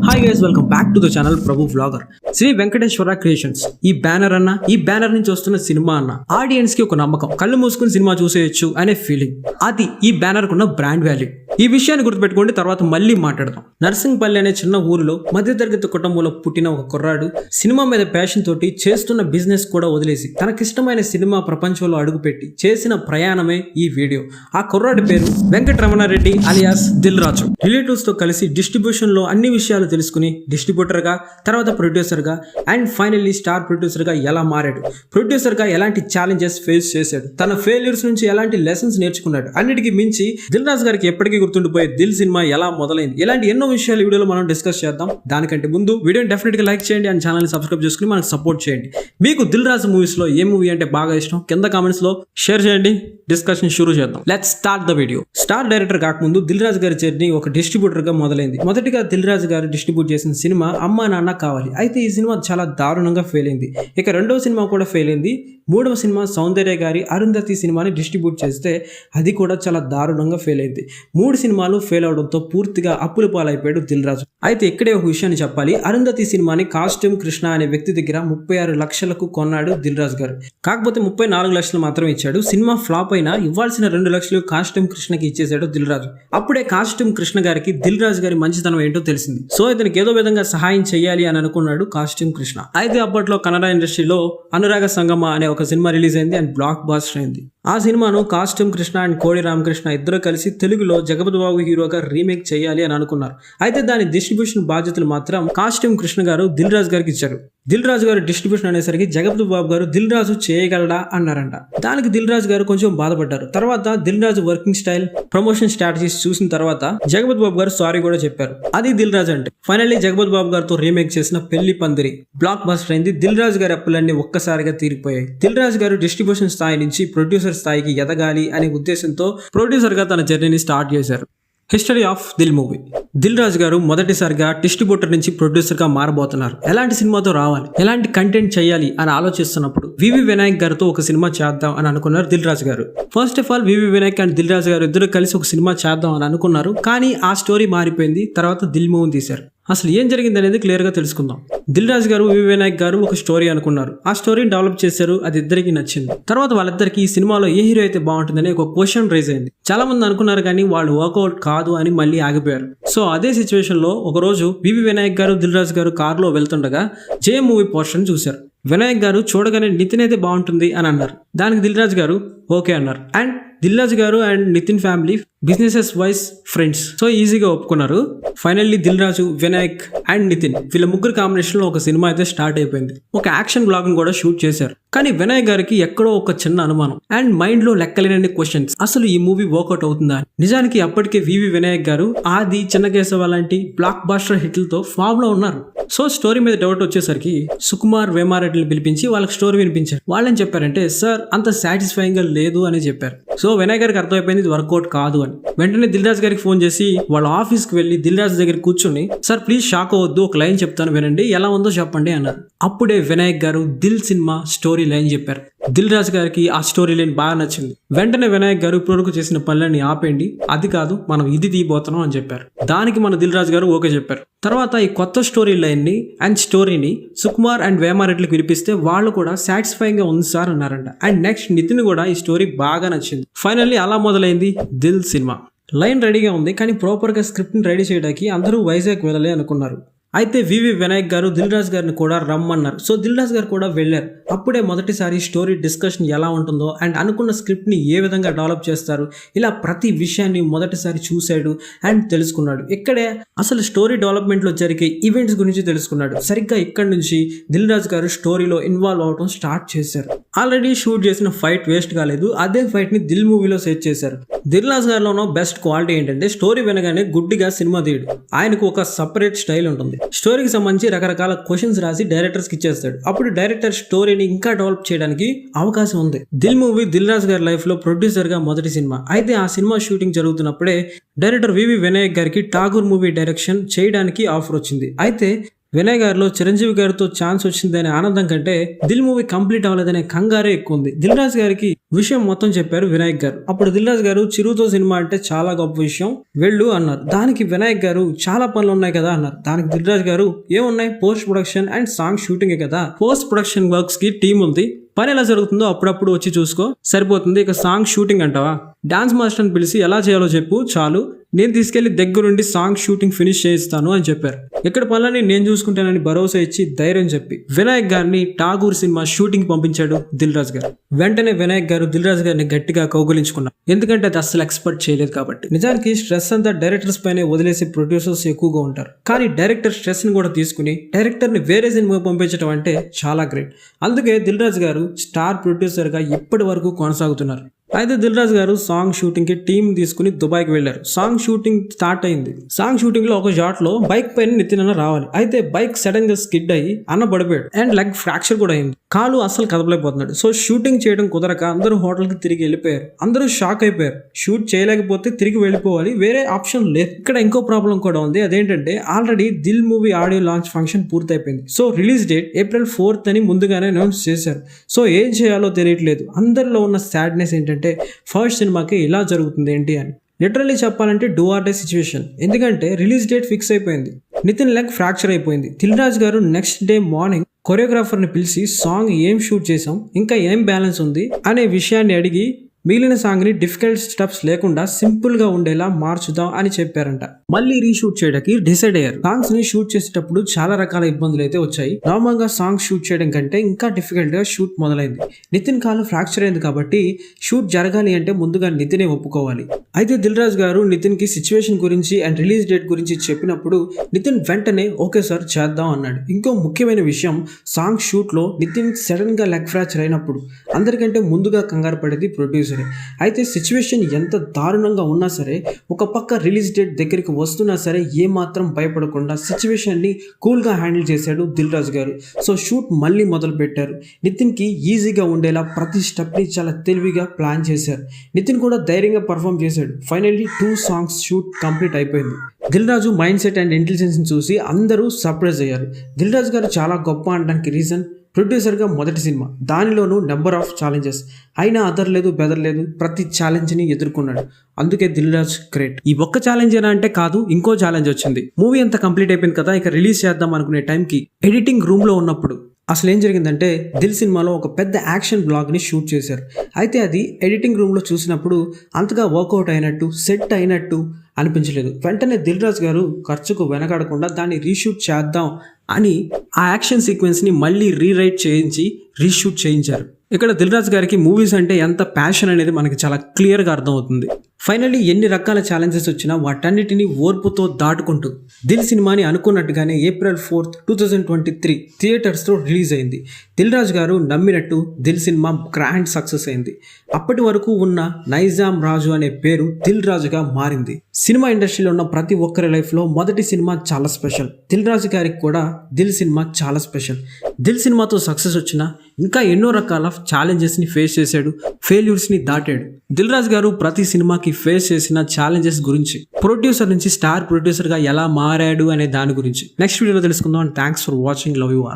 Hi guys, welcome back to the channel Prabhu vlogger. Sri Venkateswara creations. ఈ banner నుంచి వస్తున్న cinema అన్న ఆడియన్స్ కి ఒక నమ్మకం, కళ్ళు మూసుకుని సినిమా చూసేయచ్చు అనే ఫీలింగ్. అది ఈ బ్యానర్ కున్న బ్రాండ్ వాల్యూ. ఈ విషయాన్ని గుర్తుపెట్టుకోండి, తర్వాత మళ్ళీ మాట్లాడదాం. నర్సింగ్పల్లి అనే చిన్న ఊరిలో మధ్యతరగతి కుటుంబంలో పుట్టిన ఒక కుర్రాడు సినిమా మీద ప్యాషన్ తోటి చేస్తున్న బిజినెస్ కూడా వదిలేసి తనకిష్టమైన సినిమా ప్రపంచంలో అడుగుపెట్టి చేసిన ప్రయాణమే ఈ వీడియో. ఆ కుర్రాడి పేరు వెంకటరమణారెడ్డి అలియాస్ దిల్ రాజు. రిలేటివ్స్ తో కలిసి డిస్ట్రిబ్యూషన్ లో అన్ని విషయాలు తెలుసుకుని డిస్ట్రిబ్యూటర్ గా, తర్వాత ప్రొడ్యూసర్ గా, అండ్ ఫైనల్లీ స్టార్ ప్రొడ్యూసర్ గా ఎలా మారాడు, ప్రొడ్యూసర్ గా ఎలాంటి ఛాలెంజెస్ ఫేస్ చేశాడు, తన ఫెయిల్యూర్స్ నుంచి ఎలాంటి లెసన్స్ నేర్చుకున్నాడు, అన్నిటికీ మించి దిల్ రాజు గారికి ఎప్పటికీ గుర్తుండిపోయే దిల్ సినిమా ఎలా మొదలైంది, ఇలాంటి ఎన్నో విషయాలు ఈ వీడియోలో మనం డిస్కస్ చేద్దాం. దానికంటే ముందు వీడియోని డెఫినెట్ గా లైక్ చేయండి అండ్ ఛానల్ ని సబ్స్క్రైబ్ చేసుకుని మనకు సపోర్ట్ చేయండి. మీకు దిల్ రాజు మూవీస్ లో ఏ మూవీ అంటే బాగా ఇష్టం కింద కామెంట్స్ లో షేర్ చేయండి. డిస్కషన్ షురూ చేద్దాం. Let's start the video. Star director కాకముందు దిల్ రాజు గారి జర్నీ ఒక డిస్ట్రిబ్యూటర్ గా మొదలైంది. మొదటిగా దిల్ రాజు గారు డిస్ట్రిబ్యూట్ చేసిన సినిమా అమ్మా నాన్న కావాలి. అయితే ఈ సినిమా చాలా దారుణంగా ఫెయిల్ అయింది. ఇక రెండవ సినిమా కూడా ఫెయిల్ అయింది. మూడవ సినిమా సౌందర్య గారి అరుంధతి సినిమాని డిస్ట్రిబ్యూట్ చేస్తే అది కూడా చాలా దారుణంగా ఫెయిల్ అయింది. 3 సినిమాలు ఫెయిల్ అవడంతో పూర్తిగా అప్పుల పాలైపోయాడు దిల్ రాజు. అయితే ఇక్కడే ఒక విషయాన్ని చెప్పాలి. అరుంధతి సినిమాని కాస్ట్యూమ్ కృష్ణ అనే వ్యక్తి దగ్గర 36 లక్షలకు కొన్నాడు దిల్ రాజు గారు. కాకపోతే 34 లక్షలు మాత్రం ఇచ్చాడు. సినిమా ఫ్లాప్ అయినా ఇవ్వాల్సిన 2 లక్షలు కాస్ట్యూమ్ కృష్ణకి ఇచ్చేసాడు దిల్ రాజు. అప్పుడే కాస్ట్యూమ్ కృష్ణ గారికి దిల్ రాజు గారి మంచితనం ఏంటో తెలిసింది. సో ఇతనికి ఏదో విధంగా సహాయం చేయాలి అని అనుకున్నాడు కాస్ట్యూమ్ కృష్ణ. అయితే అప్పట్లో కన్నడ ఇండస్ట్రీలో అనురాగ సంగమ అనే ఒక సినిమా రిలీజ్ అయింది అండ్ బ్లాక్ బాస్టర్ అయింది. ఆ సినిమాను కాస్ట్యూమ్ కృష్ణ అండ్ కోడి రామకృష్ణ ఇద్దరు కలిసి తెలుగులో జగపతి బాబు హీరోగా రీమేక్ చేయాలి అని అనుకున్నారు. అయితే దాని డిస్ట్రిబ్యూషన్ బాధ్యతలు మాత్రం కాస్ట్యూమ్ కృష్ణ గారు దిల్ రాజు గారికి ఇచ్చారు. దిల్ రాజు గారు డిస్ట్రిబ్యూషన్ అనేసరికి జగపతి బాబు గారు దిల్ రాజు చేయగలడా అన్నారంట. దానికి దిల్ రాజు గారు కొంచెం బాధపడ్డారు. తర్వాత Dil Raju working style, promotion strategies చూసిన తర్వాత జగపతి బాబు గారు సారీ కూడా చెప్పారు. అది దిల్ రాజు అంటే. ఫైనల్లీ జగపతి బాబు గారితో రీమేక్ చేసిన పెళ్లి పందిరి బ్లాక్ బస్టర్ అయింది. దిల్ రాజు గారి అప్పులన్నీ ఒక్కసారిగా తీరిపోయాయి. దిల్ రాజు గారు డిస్ట్రిబ్యూషన్ స్థాయి నుంచి ప్రొడ్యూసర్ స్థాయికి ఎదగాలి అనే ఉద్దేశంతో ప్రొడ్యూసర్ గా తన జర్నీని స్టార్ట్ చేశారు. History of Dil movie. Dil Raju గారు మొదటిసారిగా డిస్ట్రిబ్యూటర్ నుంచి ప్రొడ్యూసర్ గా మారబోతున్నారు. ఎలాంటి సినిమాతో రావాలి, ఎలాంటి కంటెంట్ చేయాలి అని ఆలోచిస్తున్నప్పుడు వివి వినాయక్ గారితో ఒక సినిమా చేద్దాం అని అనుకున్నారు దిల్ రాజు గారు. First of all V V Vinayak and Dil Raju గారు ఇద్దరు కలిసి ఒక సినిమా చేద్దాం అని అనుకున్నారు. కానీ ఆ స్టోరీ మారిపోయింది. తర్వాత దిల్ మూవీ తీశారు. అసలు ఏం జరిగింది అనేది క్లియర్ గా తెలుసుకుందాం. దిల్ రాజు గారు, వివి వినాయక్ గారు ఒక స్టోరీ అనుకున్నారు. ఆ స్టోరీని డెవలప్ చేశారు. అది ఇద్దరికి నచ్చింది. తర్వాత వాళ్ళిద్దరికి ఈ సినిమాలో ఏ హీరో అయితే బాగుంటుందని ఒక క్వశ్చన్ రైజ్ అయింది. చాలా మంది అనుకున్నారు కానీ వాళ్ళు వర్కౌట్ కాదు అని మళ్ళీ ఆగిపోయారు. సో అదే సిచ్యువేషన్ లో ఒక రోజు వివి వినాయక్ గారు, దిల్ రాజు గారు కారులో వెళ్తుండగా జే మూవీ పోస్టర్ చూశారు. వినాయక్ గారు చూడగానే నితిన్ అయితే బాగుంటుంది అని అన్నారు. దానికి దిల్ రాజు గారు ఓకే అన్నారు. And Dil Raju garu and Nithin family businesses wise friends, so ఈజీగా ఒప్పుకున్నారు. ఫైనల్లీ దిల్ రాజు, వినాయక్ అండ్ నితిన్ వీళ్ళ ముగ్గురు కాంబినేషన్ లో ఒక సినిమా అయితే స్టార్ట్ అయిపోయింది. ఒక యాక్షన్ బ్లాగ్ ని కూడా షూట్ చేశారు. కానీ వినాయక్ గారికి ఎక్కడో ఒక చిన్న అనుమానం అండ్ మైండ్ లో లెక్కలేనన్ని క్వశ్చన్స్. అసలు ఈ మూవీ వర్కౌట్ అవుతుందా? నిజానికి అప్పటికే వివి వినాయక్ గారు ఆది, చిన్నకేశవ లాంటి బ్లాక్ బాస్టర్ హిట్లతో ఫామ్ లో ఉన్నారు. సో స్టోరీ మీద డౌట్ వచ్చేసరికి సుకుమార్, వేమారెడ్డిని పిలిపించి వాళ్ళకి స్టోరీ వినిపించారు. వాళ్ళని చెప్పారంటే సార్ అంత సాటిస్ఫైయింగ్ గా లేదు అని చెప్పారు. సో వినాయక్ గారికి అర్థమైపోయింది ఇది వర్కౌట్ కాదు అని. వెంటనే దిల్ రాజు గారికి ఫోన్ చేసి వాళ్ళ ఆఫీస్ కి వెళ్లి దిల్ రాజు దగ్గర కూర్చొని సార్ ప్లీజ్ షాక్ అవ్వద్దు, ఒక లైన్ చెప్తాను వినండి, ఎలా ఉందో చెప్పండి అన్నారు. అప్పుడే వినాయక్ గారు దిల్ సినిమా స్టోరీ లైన్ చెప్పారు. దిల్ రాజు గారికి ఆ స్టోరీ లైన్ బాగా నచ్చింది. వెంటనే వినాయక్ గారు ఇప్పటివరకు చేసిన పనులన్నీ ఆపేయండి, అది కాదు మనం ఇది తీయబోతున్నాం అని చెప్పారు. దానికి మన దిల్ రాజు గారు ఓకే చెప్పారు. తర్వాత ఈ కొత్త స్టోరీ లైన్ ని అండ్ స్టోరీని సుకుమార్ అండ్ వేమారెడ్డికి వినిపిస్తే వాళ్ళు కూడా సాటిస్ఫైయింగ్ గా ఉంది సార్ అన్నారంట. అండ్ నెక్స్ట్ నితిన్ కూడా ఈ స్టోరీ బాగా నచ్చింది. ఫైనల్లీ అలా మొదలైంది దిల్ సినిమా. లైన్ రెడీగా ఉంది కానీ ప్రాపర్ గా స్క్రిప్ట్ ని రెడీ చేయడానికి అందరూ వైజాగ్ వెళ్ళాలి అనుకున్నారు. అయితే వివి వినాయక్ గారు దిల్ రాజు గారిని కూడా రమ్మన్నారు. సో దిల్ రాజు గారు కూడా వెళ్ళారు. అప్పుడే మొదటిసారి స్టోరీ డిస్కషన్ ఎలా ఉంటుందో అండ్ అనుకున్న స్క్రిప్ట్ ని ఏ విధంగా డెవలప్ చేస్తారు, ఇలా ప్రతి విషయాన్ని మొదటిసారి చూశాడు అండ్ తెలుసుకున్నాడు. ఇక్కడే అసలు స్టోరీ డెవలప్మెంట్ లో జరిగే ఈవెంట్స్ గురించి తెలుసుకున్నాడు. సరిగ్గా ఇక్కడ నుంచి దిల్ రాజు గారు స్టోరీలో ఇన్వాల్వ్ అవడం స్టార్ట్ చేశారు. ఆల్రెడీ షూట్ చేసిన ఫైట్ వేస్ట్ కాలేదు. అదే ఫైట్ ని దిల్ మూవీలో సెట్ చేశారు. దిల్ రాజు గారిలో బెస్ట్ క్వాలిటీ ఏంటంటే స్టోరీ వినగానే గుడ్డిగా సినిమా తీయడు. ఆయనకు ఒక సపరేట్ స్టైల్ ఉంటుంది. స్టోరీకి సంబంధించి రకరకాల క్వశ్చన్స్ రాసి డైరెక్టర్స్ కి ఇచ్చేస్తాడు. అప్పుడు డైరెక్టర్ స్టోరీని ఇంకా డెవలప్ చేయడానికి అవకాశం ఉంది. దిల్ మూవీ దిల్ రాజు గారి లైఫ్ లో ప్రొడ్యూసర్ గా మొదటి సినిమా. అయితే ఆ సినిమా షూటింగ్ జరుగుతున్నప్పుడే డైరెక్టర్ వివి వినాయక్ గారికి ఠాగూర్ మూవీ డైరెక్షన్ చేయడానికి ఆఫర్ వచ్చింది. అయితే వినయ్ గారిలో చిరంజీవి గారితో ఛాన్స్ వచ్చిందనే ఆనందం కంటే దిల్ మూవీ కంప్లీట్ అవ్వలేదనే కంగారే ఎక్కువ ఉంది. దిల్ రాజు గారికి విషయం మొత్తం చెప్పారు వినాయక్ గారు. అప్పుడు దిల్ రాజు గారు చిరుతో సినిమా అంటే చాలా గొప్ప విషయం వెళ్ళు అన్నారు. దానికి వినాయక్ గారు చాలా పనులు ఉన్నాయి కదా అన్నారు. దానికి దిల్ రాజు గారు ఏమున్నాయి, post production and song shooting కదా, పోస్ట్ ప్రొడక్షన్ వర్క్స్ కి టీం ఉంది, పని ఎలా జరుగుతుందో అప్పుడప్పుడు వచ్చి చూసుకో సరిపోతుంది. ఇక సాంగ్ షూటింగ్ అంటావా, డాన్స్ మాస్టర్ని పిలిచి ఎలా చేయాలో చెప్పు చాలు, నేను తీసుకెళ్లి దగ్గరుండి సాంగ్ షూటింగ్ ఫినిష్ చేయిస్తాను అని చెప్పారు. ఇక్కడ పనులని నేను చూసుకుంటానని భరోసా ఇచ్చి ధైర్యం చెప్పి వినాయక్ గారిని ఠాగూర్ సినిమా షూటింగ్ పంపించాడు దిల్ రాజు గారు. వెంటనే వినాయక్ గారు దిల్ రాజు గారిని గట్టిగా కౌగులించుకున్నారు, ఎందుకంటే అది అస్సలు ఎక్స్పెక్ట్ చేయలేదు కాబట్టి. నిజానికి స్ట్రెస్ అంతా డైరెక్టర్స్ పైనే వదిలేసి ప్రొడ్యూసర్స్ ఎక్కువగా ఉంటారు, కానీ డైరెక్టర్ స్ట్రెస్ ని కూడా తీసుకుని డైరెక్టర్ ని వేరే సినిమా పంపించడం అంటే చాలా గ్రేట్. అందుకే దిల్ రాజు గారు స్టార్ ప్రొడ్యూసర్ గా ఇప్పటి వరకు కొనసాగుతున్నారు. అయితే దిల్ రాజు గారు సాంగ్ షూటింగ్ కి టీం తీసుకుని దుబాయ్కి వెళ్లారు. సాంగ్ షూటింగ్ స్టార్ట్ అయింది. సాంగ్ షూటింగ్ లో ఒక షాట్ లో బైక్ పైన నితిన్ అన్న రావాలి, అయితే బైక్ సడన్ గా స్కిడ్ అయ్యి అన్న పడిపోయాడు అండ్ లెగ్ ఫ్రాక్చర్ కూడా అయింది. కాలు అస్సలు కదపలేకపోతున్నాడు. సో షూటింగ్ చేయడం కుదరక అందరూ హోటల్ కి తిరిగి వెళ్ళిపోయారు. అందరూ షాక్ అయిపోయారు. షూట్ చేయలేకపోతే తిరిగి వెళ్ళిపోవాలి, వేరే ఆప్షన్ లేదు. ఇక్కడ ఇంకో ప్రాబ్లం కూడా ఉంది. అదేంటంటే already Dil movie audio launch function పూర్తయిపోయింది. So release date April 4th అని ముందుగానే అనౌన్స్ చేశారు. సో ఏం చేయాలో తెలియట్లేదు. అందరిలో ఉన్న సాడ్నెస్ ఏంటంటే ఫస్ట్ సినిమాకి ఇలా జరుగుతుంది ఏంటి అని. లిటరల్లీ చెప్పాలంటే డూ ఆర్ డే సిచ్యువేషన్. ఎందుకంటే రిలీజ్ డేట్ ఫిక్స్ అయిపోయింది, నితిన్ లెగ్ ఫ్రాక్చర్ అయిపోయింది. దిల్ రాజు గారు నెక్స్ట్ డే మార్నింగ్ కొరియోగ్రాఫర్ ని పిలిచి సాంగ్ ఏం షూట్ చేసాం, ఇంకా ఏం బ్యాలెన్స్ ఉంది అనే విషయాన్ని అడిగి మిగిలిన సాంగ్ ని డిఫికల్ట్ స్టెప్స్ లేకుండా సింపుల్ గా ఉండేలా మార్చుదాం అని చెప్పారంట. మళ్ళీ రీషూట్ చేయడానికి డిసైడ్ అయ్యారు. సాంగ్స్ ని షూట్ చేసేటప్పుడు చాలా రకాల ఇబ్బందులు అయితే వచ్చాయి. నార్మల్ గా సాంగ్ షూట్ చేయడం కంటే ఇంకా డిఫికల్ట్ గా షూట్ మొదలైంది. నితిన్ కాలు ఫ్రాక్చర్ అయింది కాబట్టి షూట్ జరగాలి అంటే ముందుగా నితినే ఒప్పుకోవాలి. అయితే దిల్ రాజు గారు నితిన్ కి సిచ్యువేషన్ గురించి అండ్ రిలీజ్ డేట్ గురించి చెప్పినప్పుడు నితిన్ వెంటనే ఓకే సార్ చేద్దాం అన్నాడు. ఇంకో ముఖ్యమైన విషయం, సాంగ్ షూట్ లో నితిన్ సడన్ గా లెగ్ ఫ్రాక్చర్ అయినప్పుడు అందరికంటే ముందుగా కంగారు పడేది ప్రొడ్యూసర్. అయితే సిచ్యువేషన్ ఎంత దారుణంగా ఉన్నా సరే, ఒక పక్క రిలీజ్ డేట్ దగ్గరికి వస్తున్నా సరే ఏమాత్రం భయపడకుండా సిచ్యువేషన్ ని కూల్ గా హ్యాండిల్ చేశాడు దిల్ రాజు గారు. సో షూట్ మళ్ళీ మొదలు పెట్టారు. నితిన్ కి ఈజీగా ఉండేలా ప్రతి స్టెప్ ని చాలా తెలివిగా ప్లాన్ చేశారు. నితిన్ కూడా ధైర్యంగా పర్ఫామ్ చేశాడు. ఫైనల్లీ 2 సాంగ్స్ షూట్ కంప్లీట్ అయిపోయింది. Dil Raju mind set and intelligence ని చూసి అందరూ సర్ప్రైజ్ అయ్యారు. దిల్ రాజు గారు చాలా గొప్ప అనడానికి రీజన్, ప్రొడ్యూసర్గా మొదటి సినిమా, దానిలోనూ నెంబర్ ఆఫ్ ఛాలెంజెస్, అయినా అదర్లేదు బెదర్లేదు ప్రతి ఛాలెంజ్ని ఎదుర్కొన్నాడు. అందుకే దిల్ రాజు గ్రేట్. ఈ ఒక్క ఛాలెంజ్ ఏనా అంటే కాదు, ఇంకో ఛాలెంజ్ వచ్చింది. మూవీ అంతా కంప్లీట్ అయిపోయింది కదా, ఇక రిలీజ్ చేద్దాం అనుకునే టైంకి ఎడిటింగ్ రూమ్ లో ఉన్నప్పుడు అసలు ఏం జరిగిందంటే దిల్ సినిమాలో ఒక పెద్ద యాక్షన్ బ్లాగ్ ని షూట్ చేశారు. అయితే అది ఎడిటింగ్ రూమ్ లో చూసినప్పుడు అంతగా వర్కౌట్ అయినట్టు సెట్ అయినట్టు అనిపించలేదు. వెంటనే దిల్ రాజు గారు ఖర్చుకు వెనకాడకుండా దాన్ని రీషూట్ చేద్దాం అని ఆ యాక్షన్ సీక్వెన్స్ ని మళ్ళీ రీరైట్ చేయించి రీషూట్ చేయించారు. ఇక్కడ దిల్ రాజు గారికి మూవీస్ అంటే ఎంత ప్యాషన్ అనేది మనకి చాలా క్లియర్గా అర్థమవుతుంది. ఫైనల్లీ ఎన్ని రకాల ఛాలెంజెస్ వచ్చినా వాటన్నిటిని ఓర్పుతో దాటుకుంటూ దిల్ సినిమాని అనుకున్నట్టుగానే April 4th, 2023 థియేటర్స్లో రిలీజ్ అయింది. దిల్ రాజు గారు నమ్మినట్టు దిల్ సినిమా గ్రాండ్ సక్సెస్ అయింది. అప్పటి వరకు ఉన్న నైజాం రాజు అనే పేరు దిల్ రాజుగా మారింది. సినిమా ఇండస్ట్రీలో ఉన్న ప్రతి ఒక్కరి లైఫ్లో మొదటి సినిమా చాలా స్పెషల్. దిల్ రాజు గారికి కూడా దిల్ సినిమా చాలా స్పెషల్. దిల్ సినిమాతో సక్సెస్ వచ్చినా ఇంకా ఎన్నో రకాల ఛాలెంజెస్ ని ఫేస్ చేశాడు, ఫెయిల్యూర్స్ ని దాటాడు. దిల్ రాజు గారు ప్రతి సినిమాకి ఫేస్ చేసిన ఛాలెంజెస్ గురించి, ప్రొడ్యూసర్ నుంచి స్టార్ ప్రొడ్యూసర్ గా ఎలా మారాడు అనే దాని గురించి నెక్స్ట్ వీడియోలో తెలుసుకుందాం. And thanks for watching. Love you all.